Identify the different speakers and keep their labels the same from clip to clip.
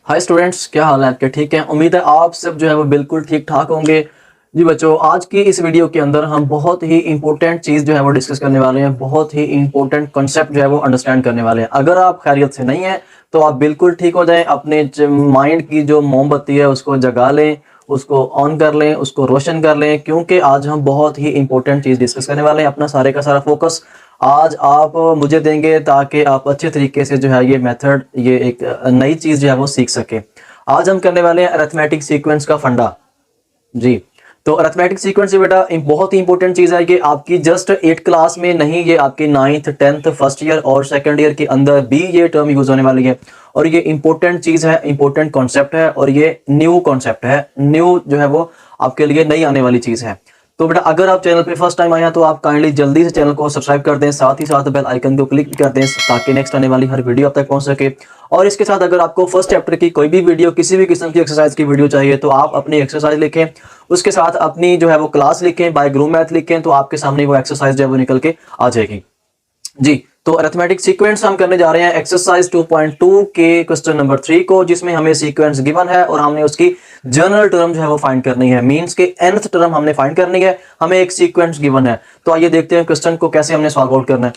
Speaker 1: Hi students, क्या हाल है आपके? ठीक है, उम्मीद है आप सब जो है वो बिल्कुल ठीक ठाक होंगे। जी बच्चों, आज की इस वीडियो के अंदर हम बहुत ही इंपॉर्टेंट चीज़ जो है वो डिस्कस करने वाले हैं। बहुत ही इंपॉर्टेंट कॉन्सेप्ट जो है वो अंडरस्टैंड करने वाले हैं। अगर आप खैरियत से नहीं है तो आप बिल्कुल ठीक हो जाएं। अपने माइंड की जो मोमबत्ती है उसको जगा लें, उसको ऑन कर लें, उसको रोशन कर लें, क्योंकि आज हम बहुत ही इंपॉर्टेंट चीज़ डिस्कस करने वाले हैं। अपना सारे का सारा फोकस आज आप मुझे देंगे ताकि आप अच्छे तरीके से जो है ये मेथड, ये एक नई चीज़ जो है वो सीख सके। आज हम करने वाले हैं अरिथमेटिक सीक्वेंस का फंडा। जी, तो अरिथमेटिक सीक्वेंस से बेटा बहुत ही इंपॉर्टेंट चीज़ है कि आपकी जस्ट 8 क्लास में नहीं, ये आपके 9th 10th फर्स्ट ईयर और सेकंड ईयर के अंदर भी ये टर्म यूज होने वाली है। और ये इंपॉर्टेंट चीज़ है, इंपॉर्टेंट कॉन्सेप्ट है, और ये न्यू कॉन्सेप्ट है, न्यू जो है वो आपके लिए नई आने वाली चीज़ है। तो बेटा अगर आप चैनल पे फर्स्ट टाइम आए हैं तो आप काइंडली जल्दी से चैनल को सब्सक्राइब कर दें, साथ ही साथ बेल आइकन को क्लिक भी कर दें ताकि नेक्स्ट आने वाली हर वीडियो आप तक पहुंच सके। और इसके साथ अगर आपको फर्स्ट चैप्टर की कोई भी वीडियो, किसी भी किस्म की एक्सरसाइज की वीडियो चाहिए तो आप अपनी एक्सरसाइज लिखें, उसके साथ अपनी जो है वो क्लास लिखें, बाय ग्रुप मैथ लिखें, तो आपके सामने वो एक्सरसाइज जो है वो निकल के आ जाएगी। जी, तो अरिथमेटिक सीक्वेंस हम करने जा रहे हैं एक्सरसाइज 2.2 के क्वेश्चन नंबर 3 को, जिसमें हमें सीक्वेंस गिवन है और हमने उसकी जनरल टर्म जो है वो फाइंड करनी है। मींस के nth टर्म हमने फाइंड करनी है, हमें एक सीक्वेंस गिवन है। तो आइए देखते हैं क्वेश्चन को कैसे हमने सॉल्व आउट करना है।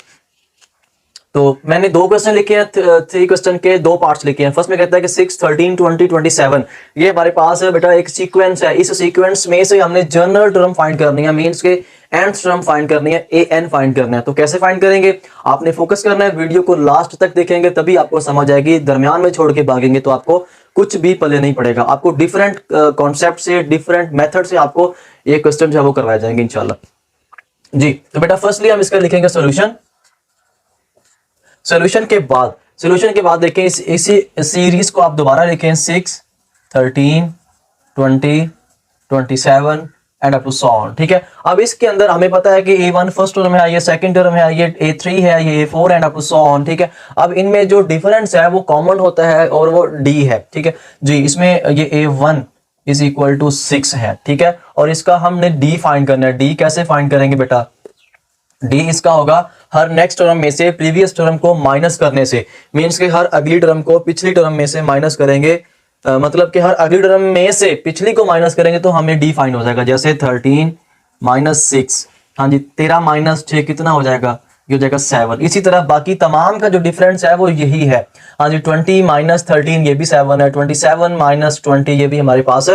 Speaker 1: तो मैंने दो क्वेश्चन लिखे हैं, 3 क्वेश्चन के 2 पार्ट्स लिखे हैं। फर्स्ट में कहता है कि 6, 13, 20, 27 ये हमारे पास है बेटा एक सीक्वेंस है। इस सीक्वेंस में से हमने जनरल टर्म फाइंड करनी है, मींस के nth टर्म फाइंड करनी है, an फाइंड करना है। तो कैसे फाइंड करेंगे? आपने फोकस करना है, वीडियो को लास्ट तक देखेंगे तभी आपको समझ आएगी। दरमियान में छोड़ के भागेंगे तो आपको कुछ भी पले नहीं पड़ेगा। आपको डिफरेंट कॉन्सेप्ट से, डिफरेंट मेथड से आपको ये क्वेश्चन जो है वो करवाए जाएंगे इंशाल्लाह। जी, तो बेटा फर्स्टली हम इसका लिखेंगे सोल्यूशन। सॉल्यूशन के बाद देखें इसी सीरीज को आप दोबारा लिखें, 6, 13, 20, 27 and up to so on. ठीक है, अब इसके अंदर हमें पता है कि A1 फर्स्ट टर्म है, ये सेकंड टर्म है, ये A3 है, ये A4 and up to so on. ठीक है, अब इनमें जो डिफरेंस है वो कॉमन होता है और वो D है। ठीक है जी, इसमें ये A1 इज इक्वल टू 6 है। ठीक है, और इसका हमने D फाइंड करना है। D कैसे फाइंड करेंगे बेटा? डी इसका होगा हर नेक्स्ट टर्म में से प्रीवियस टर्म को माइनस करने से। मींस के हर अगली टर्म को पिछली टर्म में से माइनस करेंगे, मतलब कि हर अगली टर्म में से पिछली को माइनस करेंगे तो हमें डी फाइंड हो जाएगा। जैसे 13 माइनस 6, हाँ जी, 13 माइनस 6 कितना हो जाएगा? ये हो जाएगा 7। इसी तरह बाकी तमाम का जो डिफरेंस है वो यही है। हाँ जी, 20 माइनस 13 ये भी 7 है, 27 माइनस 20 ये भी हमारे पास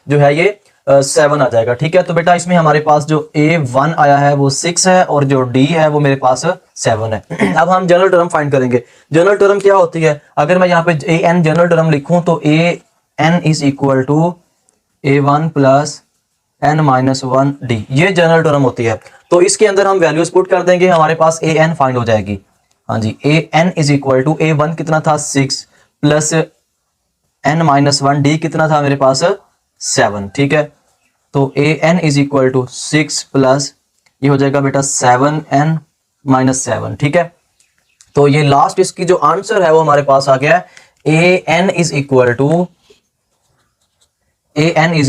Speaker 1: जो है ये 7 आ जाएगा। ठीक है, तो बेटा इसमें हमारे पास जो A1 आया है वो 6 है और जो D है वो मेरे पास 7 है। अब हम जनरल टर्म फाइंड करेंगे। जनरल टर्म क्या होती है? अगर मैं यहाँ पे AN जनरल टर्म लिखूं तो AN is equal to A1 plus n minus 1 D, ये जनरल टर्म होती है। तो इसके अंदर हम वैल्यूज पुट कर देंगे, हमारे पास AN फाइंड हो जाएगी। हाँ जी, AN is equal to A1 कितना था? 6 प्लस n माइनस 1 D कितना था मेरे पास? 7। ठीक है, तो AN is equal to 6 plus ये हो जाएगा बेटा 7n माइनस 7। ठीक है, तो ये लास्ट इसकी जो आंसर है वो हमारे पास आ गया है। AN is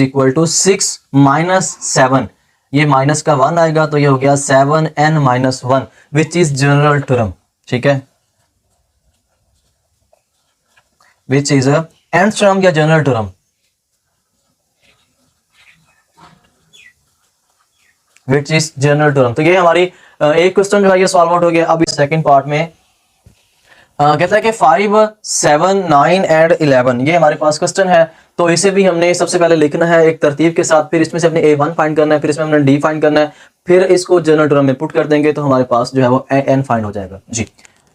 Speaker 1: equal to 6 minus 7, ये माइनस का 1 आएगा तो ये हो गया 7n minus 1 which is general term. ठीक है, विच इज nth टर्म या general term, which is general term. तो ये हमारी एक क्वेश्चन जो है ये सॉल्व आउट हो गया। अब इस सेकंड पार्ट में कहता है कि 5, 7, 9 एंड 11 ये हमारे पास क्वेश्चन है। तो इसे भी हमने सबसे पहले लिखना है एक तरतीब के साथ, फिर इसमें से अपने A1 फाइंड करना है, फिर इसमें हमने D फाइंड करना है, फिर इसको जनरल टर्म में पुट कर देंगे तो हमारे पास जो है वो N फाइंड हो जाएगा। जी,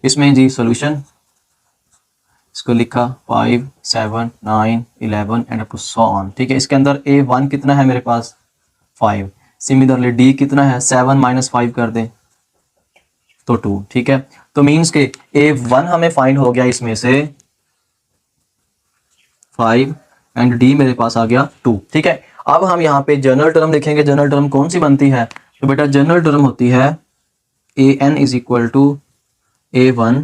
Speaker 1: इसमें जी सोल्यूशन इसको लिखा 5, 7, 9, 11 and up to so on. ठीक है, इसके अंदर A1 कितना है मेरे पास? 5। सिमिलरली D कितना है? 7 माइनस 5 कर दें तो 2। ठीक है, तो मींस के A1 हमें फाइंड हो गया इसमें से 5 एंड D मेरे पास आ गया 2। ठीक है, अब हम यहाँ पे जनरल टर्म लिखेंगे। जनरल टर्म कौन सी बनती है? तो बेटा जनरल टर्म होती है AN is equal to A1,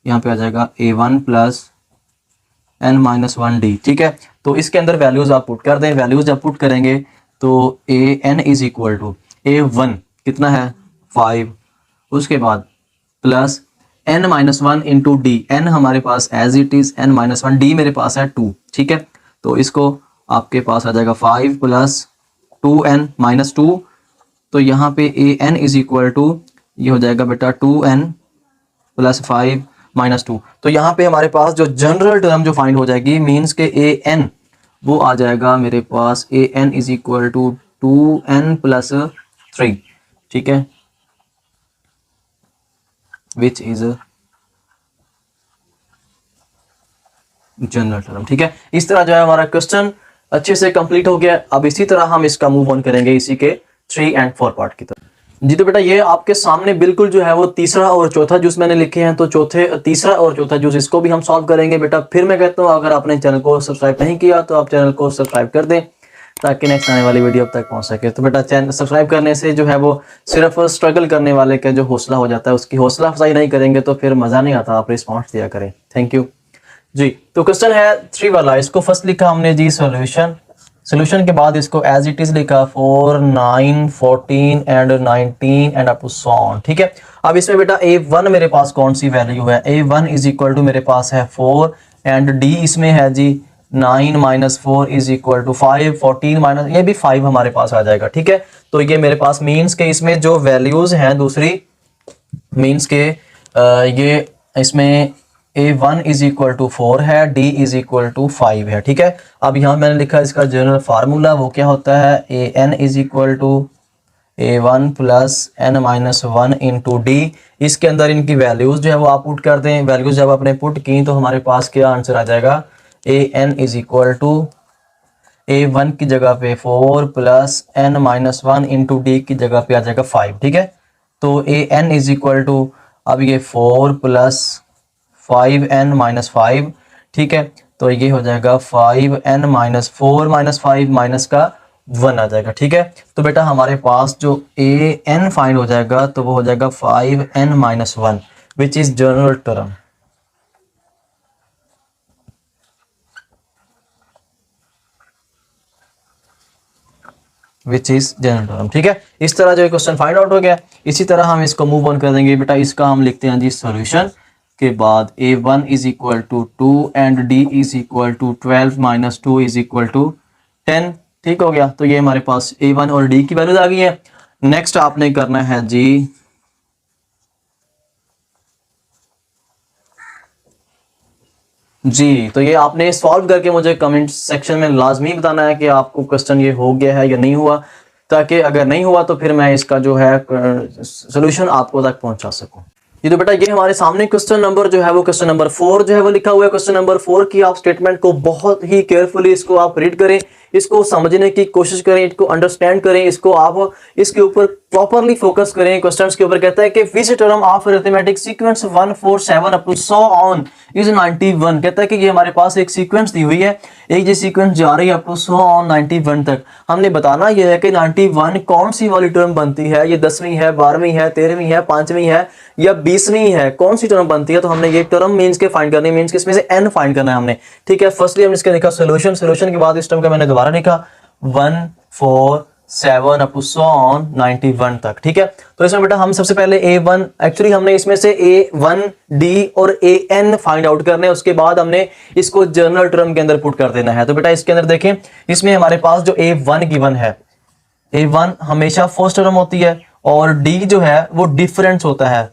Speaker 1: यहाँ पे आ जाएगा A1 plus n minus 1 D। ठीक है, तो इसके अंदर वैल्यूज आप पुट कर दें। वैल्यूज आप पुट करेंगे तो AN is equal to A1 कितना है? 5, उसके बाद plus n minus one into d, n हमारे पास as it is n minus one, d मेरे पास है 2, ठीक है। तो इसको आपके पास आ जाएगा 5 प्लस 2n माइनस 2, तो यहाँ पे ए एन इज इक्वल टू ये हो जाएगा बेटा 2n प्लस 5 माइनस 2। तो यहाँ पे हमारे पास जो जनरल टर्म जो फाइंड हो जाएगी मीन्स के ए एन वो आ जाएगा मेरे पास a n is equal to 2n plus 3, ठीक है, विच इज जनरल टर्म, ठीक है। इस तरह जो है हमारा क्वेश्चन अच्छे से कंप्लीट हो गया। अब इसी तरह हम इसका मूव ऑन करेंगे इसी के 3 और 4 पार्ट की तरफ। जी तो बेटा ये आपके सामने बिल्कुल जो है वो तीसरा और चौथा जूस मैंने लिखे हैं, तो तीसरा और चौथा जूस इसको भी हम सॉल्व करेंगे बेटा। फिर मैं कहता हूँ अगर आपने चैनल को सब्सक्राइब नहीं किया तो आप चैनल को सब्सक्राइब कर दें ताकि नेक्स्ट आने वाली वीडियो अब तक पहुंच सके। तो बेटा चैनल सब्सक्राइब करने से जो है वो सिर्फ स्ट्रगल करने वाले का जो हौसला हो जाता है उसकी हौसला अफजाई नहीं करेंगे तो फिर मजा नहीं आता, आप रिस्पॉन्स दिया करें। थैंक यू जी। तो क्वेश्चन है 3 वाला, इसको फर्स्ट लिखा हमने जी सोल्यूशन के बाद इसको एज इट इज लिखा 4, 9, 14 and 19 and up to so on, ठीक है। अब इसमें बेटा a1 मेरे पास कौन सी वैल्यू है, a1 इज इक्वल टू मेरे पास है 4 एंड d इसमें है जी 9 minus 4 is equal to 5, 14 minus ये भी 5 हमारे पास आ जाएगा, ठीक है। तो ये मेरे पास मीन्स के इसमें जो वैल्यूज हैं दूसरी मीन्स के ये इसमें a1 इज इक्वल टू 4 है, d इज इक्वल टू 5 है, ठीक है। अब यहाँ मैंने लिखा इसका जनरल फार्मूला, वो क्या होता है an is equal to a1 plus n minus 1 into D. इसके अंदर इनकी वैल्यूज जो है वो आप पुट कर दें, वैल्यूज जब आपने पुट की तो हमारे पास क्या आंसर आ जाएगा, an is equal to a1 की जगह पे 4 plus n minus 1 into D की जगह पे आ जाएगा 5, ठीक है। तो an इज इक्वल टू अब ये 4 प्लस 5n माइनस 5, ठीक है। तो ये हो जाएगा 5n माइनस 4 माइनस 5 माइनस का 1 आ जाएगा, ठीक है। तो बेटा हमारे पास जो an फाइंड हो जाएगा तो वो हो जाएगा 5n minus 1 which is general term, which is general term, ठीक है। इस तरह जो क्वेश्चन फाइंड आउट हो गया। इसी तरह हम इसको मूव ऑन कर देंगे बेटा। इसका हम लिखते हैं जी सॉल्यूशन के बाद a1 is equal to 2 and d is equal to 12 minus 2 is equal to 10, ठीक हो गया। तो ये हमारे पास a1 और d की वैल्यूज आ गई है। नेक्स्ट आपने करना है जी तो ये आपने सॉल्व करके मुझे कमेंट सेक्शन में लाजमी बताना है कि आपको क्वेश्चन ये हो गया है या नहीं हुआ, ताकि अगर नहीं हुआ तो फिर मैं इसका जो है सोल्यूशन आपको तक पहुंचा सकूं। ये तो बेटा ये हमारे सामने क्वेश्चन नंबर जो है वो क्वेश्चन नंबर 4 जो है वो लिखा हुआ है। क्वेश्चन नंबर 4 की आप स्टेटमेंट को बहुत ही केयरफुली इसको आप रीड करें, इसको समझने की कोशिश करें, इसको अंडरस्टैंड करें, इसको आप इसके ऊपर प्रॉपरली फोकस करें। क्वेश्चंस के ऊपर कहता है कि which term of arithmetic sequence 1 4 7 up to so on is 91। कहता है कि ये हमारे पास एक सीक्वेंस दी हुई है, एक ये सीक्वेंस जा रही है अप टू सो ऑन 91 तक। हमने बताना यह है कि 91 कौन सी वाली टर्म बनती है, ये 10वीं है, 12वीं है, 13वीं है, 5वीं है या 20वीं है, कौन सी टर्म बनती है। तो हमने ये टर्म मीन्स के फाइंड करनी, मीन्स के इसमें से n फाइंड करना है हमने, ठीक है। फर्स्टली हमने इसका लिखा सोल्यूशन के बाद इस टर्म का मैंने दोबारा लिखा 1 4 7 अप टू सो ऑन 91 तक, ठीक है। तो इसमें बेटा हम सबसे पहले a1 एक्चुअली हमने इसमें से a1 d और an फाइंड आउट करने हैं, उसके बाद हमने इसको जनरल टर्म के अंदर पुट कर देना है। तो बेटा इसके अंदर देखें, इसमें हमारे पास जो a1 गिवन है, a1 हमेशा फर्स्ट टर्म होती है और d जो है वो डिफरेंस होता है।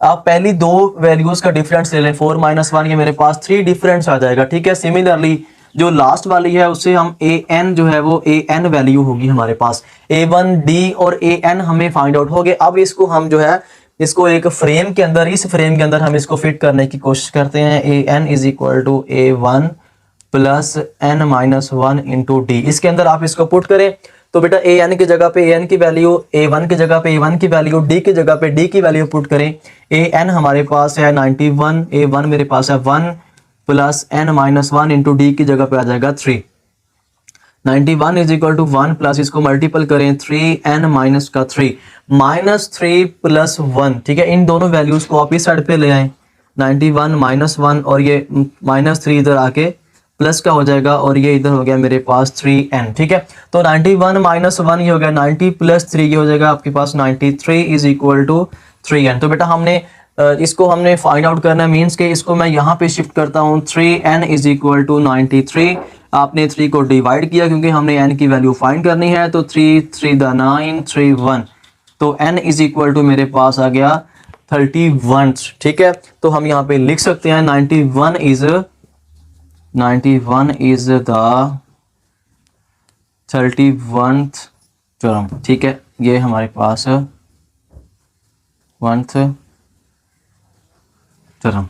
Speaker 1: आप पहली दो वैल्यूज का डिफरेंस ले लें, 4 माइनस 1, ये मेरे पास 3 डिफरेंस आ जाएगा, ठीक है। सिमिलरली जो लास्ट वाली है उससे हम an जो है वो an वैल्यू होगी हमारे पास, a1 d और an हमें फाइंड आउट हो गए। अब इसको हम जो है इसको एक फ्रेम के अंदर, इस फ्रेम के अंदर हम इसको फिट करने की कोशिश करते हैं। an is equal to a1 plus n minus 1 into D. इसके अंदर आप इसको पुट करें तो बेटा an की जगह पे an की वैल्यू, a1 की जगह पे a1 की वैल्यू, d की जगह पे d की वैल्यू पुट करें। an हमारे पास है 91, a1 मेरे पास है 1 plus n minus 1 into D की जगह पे आ जाएगा 3। 91 इज इक्वल टू 1 प्लस इसको मल्टीपल करें 3n माइनस का 3 माइनस 3 प्लस 1, ठीक है। इन दोनों वैल्यूज को आप इस साइड पे ले आए, 91 माइनस 1 और ये माइनस 3 इधर आके प्लस का हो जाएगा और ये इधर हो गया मेरे पास 3n, ठीक है। तो 91 माइनस 1 ये हो गया 90 प्लस 3 ये हो जाएगा आपके पास 93 इज इक्वल टू 3n। तो बेटा हमने इसको हमने फाइंड आउट करना है, मीन्स के इसको मैं यहाँ पे शिफ्ट करता हूँ 3n इज इक्वल टू 93। आपने 3 को डिवाइड किया क्योंकि हमने n की वैल्यू फाइंड करनी है, तो 3 3 द 9 3 1, तो n इज इक्वल टू मेरे पास आ गया 31। ठीक है, तो हम यहाँ पे लिख सकते हैं 91 इज द 31th टर्म। ठीक है, ये हमारे पास 1th term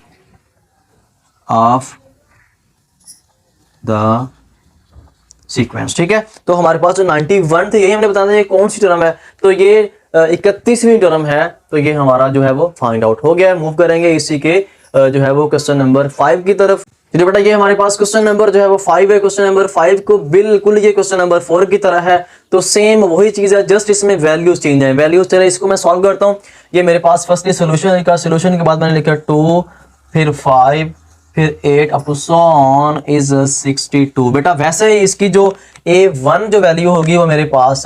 Speaker 1: of the sequence. ठीक है, तो हमारे पास जो 91 थे, यही हमने बताना है कौन सी टर्म है, तो ये 31वीं टर्म है, तो ये हमारा जो है वो फाइंड आउट हो गया है। मूव करेंगे इसी के जो है वो क्वेश्चन नंबर 5 की तरफ। चलिए बेटा, ये हमारे पास क्वेश्चन नंबर जो है वो 5 है। क्वेश्चन नंबर 5 को बिल्कुल ये क्वेश्चन नंबर 4 की तरह है, तो सेम वही चीज है, जस्ट इसमें वैल्यूज चेंज है। वैल्यूज चले, इसको मैं सॉल्व करता हूँ। ये मेरे पास फर्स्टली सोल्यूशन का, सोल्यूशन के बाद मैंने लिखा 2 फिर 5 फिर 8 up to so on is 62। बेटा वैसे ही इसकी जो a1 जो वैल्यू होगी वो मेरे पास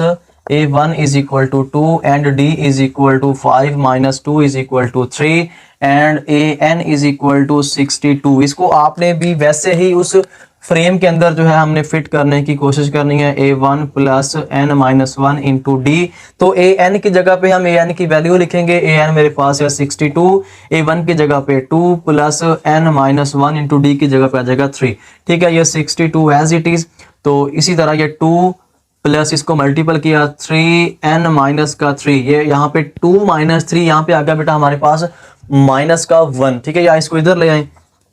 Speaker 1: a1 is equal to 2 and d is equal to 5 minus 2 is equal to 3 and an is equal to 62। इसको आपने भी वैसे ही उस फ्रेम के अंदर जो है हमने फिट करने की कोशिश करनी है, a1 plus n minus 1 into D. तो an की जगह पे हम an की वैल्यू लिखेंगे, an मेरे पास है 62, a1 की जगह पे 2 plus n minus 1 into D की जगह पे आ जाएगा 3। ठीक है, ये 62 एज इट इज। तो इसी तरह ये 2 प्लस इसको मल्टीपल किया 3n माइनस का 3, ये यहाँ पे 2 माइनस 3, यहाँ पे आ गया बेटा हमारे पास माइनस का 1। ठीक है, या इसको इधर ले आए,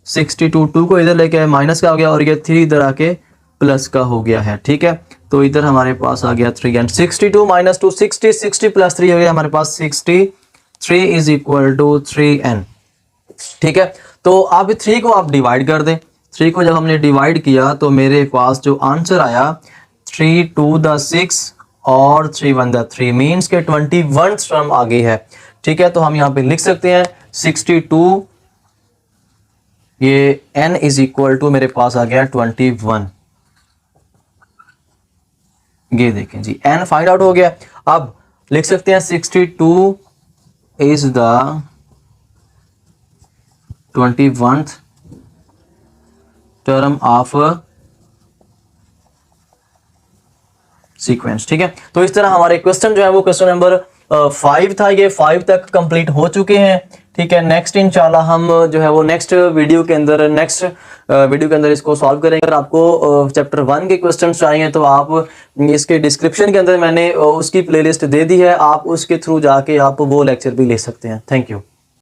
Speaker 1: 62 2 को इधर लेके आए, माइनस का हो गया, और ये 3 इधर आके प्लस का हो गया है। ठीक है, तो इधर हमारे पास आ गया 3 एंड 62 माइनस 2 60, 60 प्लस 3 हो गया हमारे पास 63 इज इक्वल टू 3n। ठीक है, तो अब 3 को आप डिवाइड कर दें। 3 को जब हमने डिवाइड किया तो मेरे पास जो आंसर आया 3 2 द 6 और 3 1 द 3, मीन्स के 21 टर्म आ गई है। ठीक है, तो हम यहाँ पे लिख सकते हैं 62, ये n इज इक्वल टू मेरे पास आ गया 21। ये देखें जी, n फाइंड आउट हो गया। अब लिख सकते हैं 62 is the 21th term of sequence. ठीक है, तो इस तरह हमारे क्वेश्चन जो है वो क्वेश्चन नंबर 5 था, ये 5 तक कंप्लीट हो चुके हैं। ठीक है, नेक्स्ट इंशाल्लाह हम जो है वो नेक्स्ट वीडियो के अंदर इसको सॉल्व करेंगे। अगर आपको चैप्टर 1 के क्वेश्चन चाहिए तो आप इसके डिस्क्रिप्शन के अंदर मैंने उसकी प्लेलिस्ट दे दी है, आप उसके थ्रू जाके आप वो लेक्चर भी ले सकते हैं। Thank you.